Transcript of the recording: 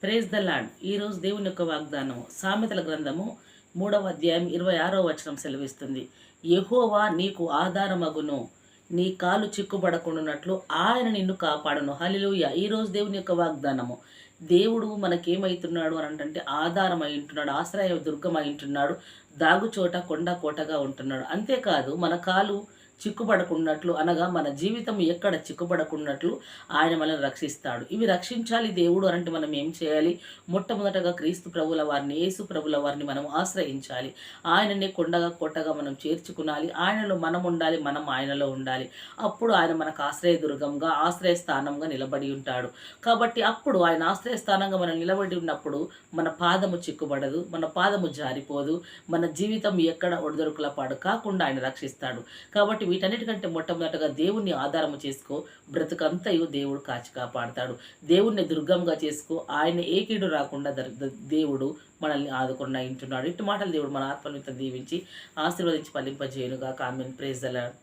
Praise the lord. ఈరోజు దేవుని యొక్క వాగ్దానం సామెతల గ్రంథము 3వ అధ్యాయం 26వ వచనం సెలవిస్తుంది. యెహోవా నీకు ఆధారమగును, నీ కాలు చిక్కుబడకుండానట్లు ఆయన నిన్ను కాపాడును. హల్లెలూయా. ఈరోజు దేవుని యొక్క వాగ్దానము. దేవుడు మనకేమైతున్నాడు అని అంటే ఆధారం అయి ఉంటున్నాడు, ఆశ్రయ దుర్గం అయి ఉంటున్నాడు, దాగుచోట కొండ కోటగా ఉంటున్నాడు. అంతేకాదు మన కాలు చిక్కుబడకున్నట్లు అనగా మన జీవితం ఎక్కడ చిక్కుబడకున్నట్లు ఆయన మనల్ని రక్షిస్తాడు. ఇవి రక్షించాలి దేవుడు అంటే మనం ఏం చేయాలి? మొట్టమొదటగా క్రీస్తు ప్రభుల వారిని, యేసు ప్రభుల వారిని మనం ఆశ్రయించాలి. ఆయననే కొండగా కోటగా మనం చేర్చుకునాలి. ఆయనలో మనం ఉండాలి, మనం ఆయనలో ఉండాలి. అప్పుడు ఆయన మనకు ఆశ్రయదుర్గంగా, ఆశ్రయస్థానంగా నిలబడి ఉంటాడు. కాబట్టి అప్పుడు ఆయన ఆశ్రయస్థానంగా మనం నిలబడి ఉన్నప్పుడు మన పాదము చిక్కుబడదు, మన పాదము జారిపోదు, మన జీవితం ఎక్కడ ఒడిదొడుకుల పాడు కాకుండా ఆయన రక్షిస్తాడు. కాబట్టి వీటన్నిటికంటే మొట్టమొదటగా దేవుణ్ణి ఆధారము చేసుకో, బ్రతుకంతయు దేవుడు కాచి కాపాడతాడు. దేవుణ్ణి దుర్గంగా చేసుకో, ఆయన ఏ కీడు రాకుండా దేవుడు మనల్ని ఆదుకుండా ఇంటున్నాడు. ఇటు మాటలు దేవుడు మన ఆత్మనిత దీవించి ఆశీర్వదించి ఫలింపజేయునుగా. ఆమేన్. Praise the lord.